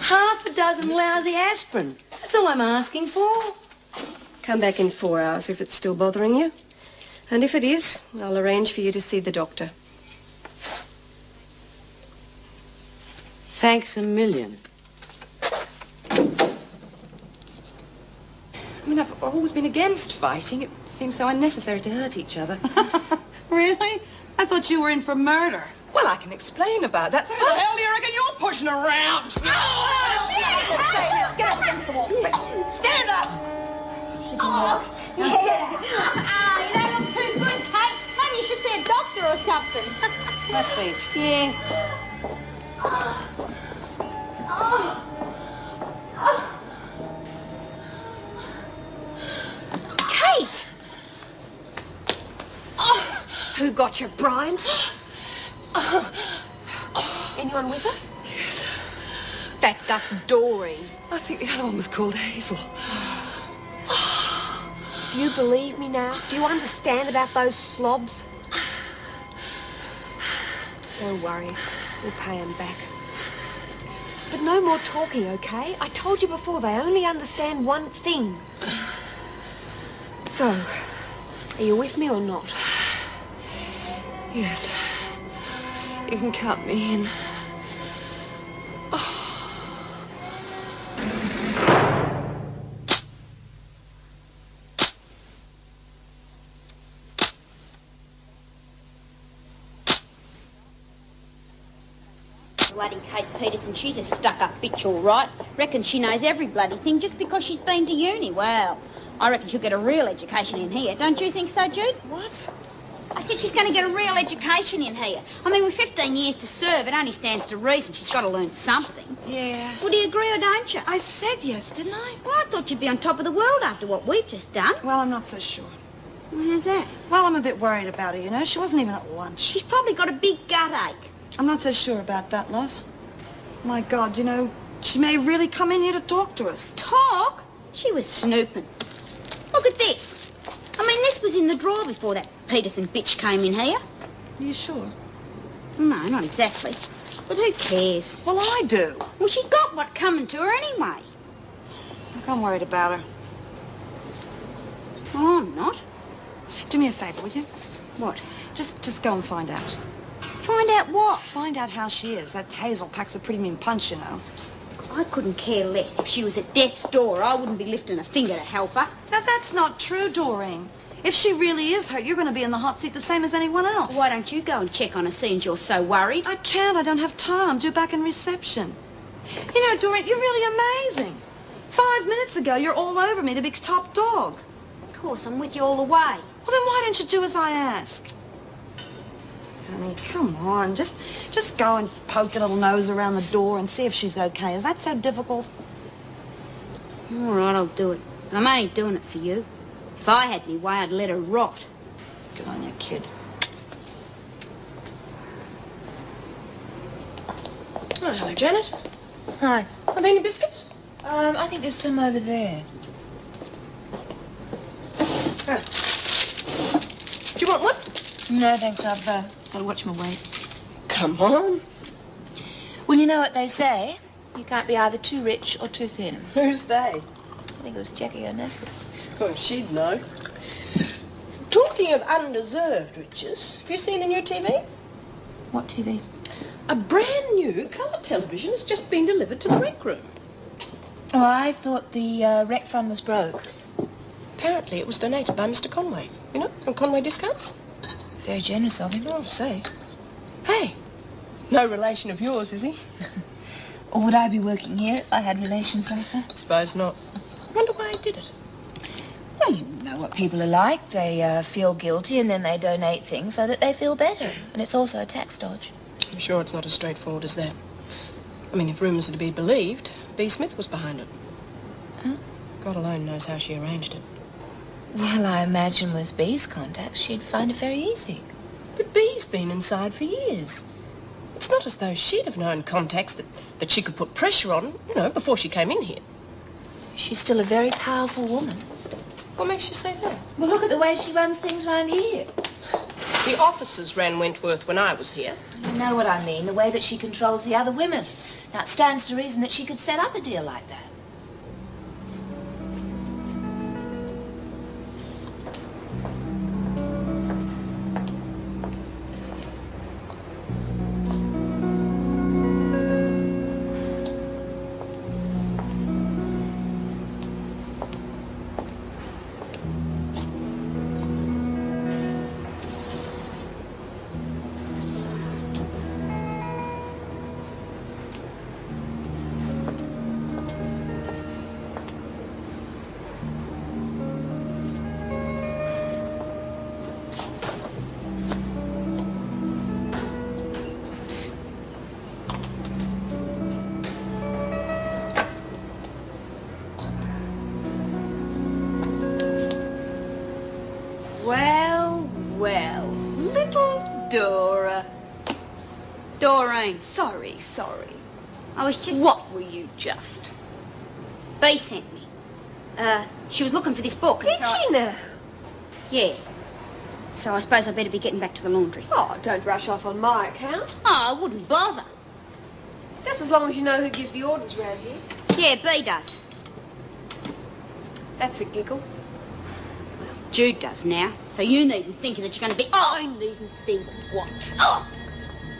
half a dozen lousy aspirin. That's all I'm asking for. Come back in 4 hours if it's still bothering you. And if it is, I'll arrange for you to see the doctor. Thanks a million. I mean, I've always been against fighting. It seems so unnecessary to hurt each other. Really? I thought you were in for murder. Well, I can explain about that. Who the hell do you reckon you're pushing around? Get up against the wall. Stand up! Oh, yeah. You don't look too good, Kate. Maybe you should see a doctor or something. Let's eat. Yeah. Kate! Who got you, Brian? Anyone with her? Yes. That's Doreen. I think the other one was called Hazel. Do you believe me now? Do you understand about those slobs? Don't worry. We'll pay them back. But no more talking, okay? I told you before, they only understand one thing. So, are you with me or not? Yes. You can count me in. Bloody Kate Peterson, she's a stuck-up bitch, all right. Reckons she knows every bloody thing just because she's been to uni. Well, I reckon she'll get a real education in here. Don't you think so, Jude? What? I said she's going to get a real education in here. I mean, with 15 years to serve, it only stands to reason she's got to learn something. Yeah. Well, do you agree or don't you? I said yes, didn't I? Well, I thought you'd be on top of the world after what we've just done. Well, I'm not so sure. Well, how's that? Well, I'm a bit worried about her, you know. She wasn't even at lunch. She's probably got a big gut ache. I'm not so sure about that, love. My God, you know, she may really come in here to talk to us. Talk? She was snooping. Look at this. I mean, this was in the drawer before that Peterson bitch came in here. Are you sure? No, not exactly. But who cares? Well, I do. Well, she's got what coming to her anyway. Look, I'm worried about her. Well, I'm not. Do me a favour, will you? What? Just go and find out. Find out what? Find out how she is. That Hazel packs a pretty mean punch, you know. I couldn't care less. If she was at death's door, I wouldn't be lifting a finger to help her. Now, that's not true, Doreen. If she really is hurt, you're going to be in the hot seat the same as anyone else. Why don't you go and check on her, seeing you're so worried? I can't. I don't have time. I'm due back in reception. You know, Doreen, you're really amazing. 5 minutes ago, you're all over me to be top dog. Of course, I'm with you all the way. Well, then why didn't you do as I asked? Honey, come on. Just go and poke your little nose around the door and see if she's okay. Is that so difficult? All right, I'll do it. But I ain't doing it for you. If I had me way, I'd let her rot. Good on you, kid. Oh, hello, Janet. Hi. Are there any biscuits? I think there's some over there. Oh. Do you want one? No, thanks. I've got to watch my weight. Come on. Well, you know what they say. You can't be either too rich or too thin. Who's they? I think it was Jackie Onassis. Oh, she'd know. Talking of undeserved riches, have you seen the new TV? What TV? A brand new colour television has just been delivered to the rec room. Oh, I thought the rec fund was broke. Apparently it was donated by Mr. Conway. You know, from Conway Discounts. Very generous of him. Oh, say. Hey, no relation of yours, is he? Or would I be working here if I had relations like that? Suppose not. Wonder why he did it. Well, you know what people are like. They feel guilty and then they donate things so that they feel better. And it's also a tax dodge. I'm sure it's not as straightforward as that. I mean, if rumours are to be believed, B. Smith was behind it. Huh? God alone knows how she arranged it. Well, I imagine with B's contacts, she'd find it very easy. But B's been inside for years. It's not as though she'd have known contacts that she could put pressure on, you know, before she came in here. She's still a very powerful woman. What makes you say that? Well, look at the way she runs things round here. The officers ran Wentworth when I was here. You know what I mean, the way that she controls the other women. Now, it stands to reason that she could set up a deal like that. Well, well, little Dora. Doreen, sorry. I was just... What were you just? Bea sent me. She was looking for this book. Did she now? Yeah. So I suppose I better be getting back to the laundry. Oh, don't rush off on my account. Oh, I wouldn't bother. Just as long as you know who gives the orders round here. Yeah, Bea does. That's a giggle. Jude does now. So you needn't think that you're going to be... I needn't think what? Oh!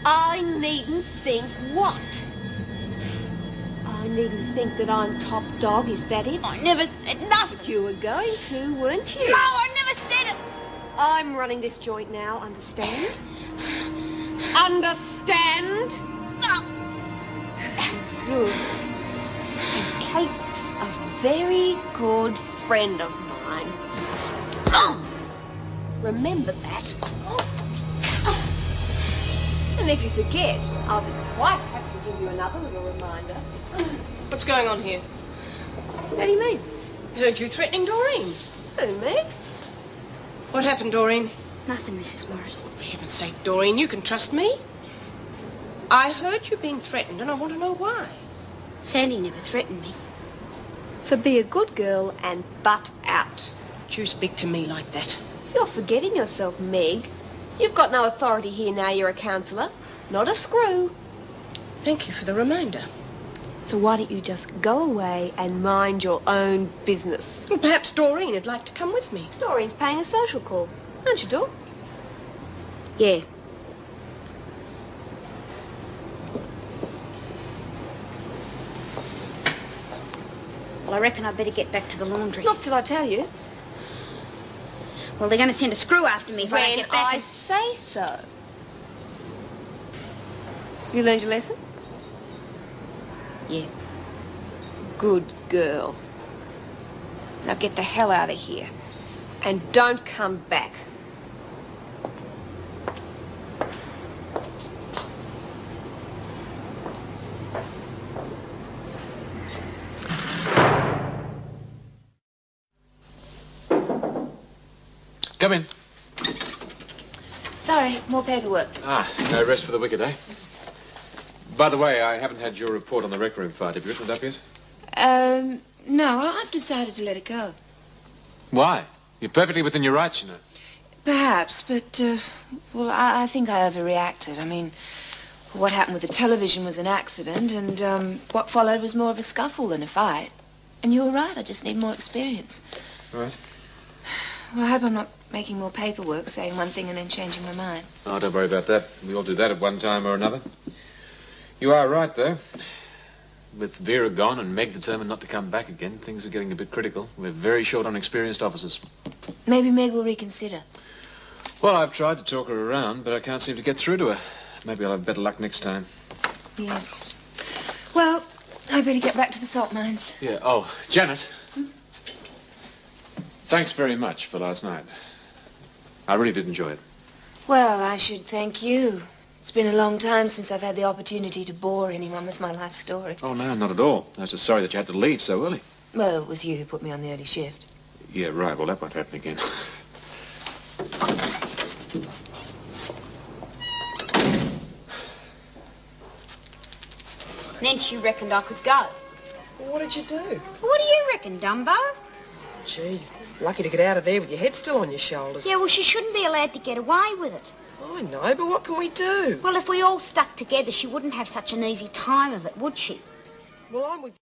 I needn't think what? I needn't think that I'm top dog, is that it? I never said nothing. But you were going to, weren't you? No, I never said it. I'm running this joint now, understand? Understand? No. Good. And Kate's a very good friend of mine. Remember that. And if you forget, I'll be quite happy to give you another little reminder. What's going on here? What do you mean? Heard you threatening Doreen. Who, me? What happened, Doreen? Nothing, Mrs. Morris. For heaven's sake, Doreen, you can trust me. I heard you being threatened and I want to know why. Sandy never threatened me. So be a good girl and butt out. Don't you speak to me like that. You're forgetting yourself, Meg. You've got no authority here now you're a counsellor. Not a screw. Thank you for the reminder. So why don't you just go away and mind your own business? Well, perhaps Doreen would like to come with me. Doreen's paying a social call. Aren't you, Dor? Yeah. Well, I reckon I'd better get back to the laundry. Not till I tell you. Well, they're going to send a screw after me if I don't When get back. I say so. You learned your lesson? Yeah. Good girl. Now get the hell out of here. And don't come back. Come in. Sorry, more paperwork. No rest for the wicked, eh? By the way, I haven't had your report on the rec room fight. Have you written it up yet? No, I've decided to let it go. Why? You're perfectly within your rights, you know. Perhaps, but, well, I think I overreacted. I mean, what happened with the television was an accident, and what followed was more of a scuffle than a fight. And you were right, I just need more experience. Right. Well, I hope I'm not making more paperwork, saying one thing and then changing my mind. Oh, don't worry about that. We all do that at one time or another. You are right, though. With Vera gone and Meg determined not to come back again, things are getting a bit critical. We're very short on experienced officers. Maybe Meg will reconsider. Well, I've tried to talk her around, but I can't seem to get through to her. Maybe I'll have better luck next time. Yes. Well, I better get back to the salt mines. Yeah. Oh, Janet. Thanks very much for last night. I really did enjoy it. Well, I should thank you. It's been a long time since I've had the opportunity to bore anyone with my life story. Oh, no, not at all. I was just sorry that you had to leave so early. Well, it was you who put me on the early shift. Yeah, right. Well, that won't happen again. Then she reckoned I could go. Well, what did you do? What do you reckon, Dumbo? Gee, lucky to get out of there with your head still on your shoulders. Yeah, well, she shouldn't be allowed to get away with it. I know, but what can we do? Well, if we all stuck together, she wouldn't have such an easy time of it, would she? Well, I'm with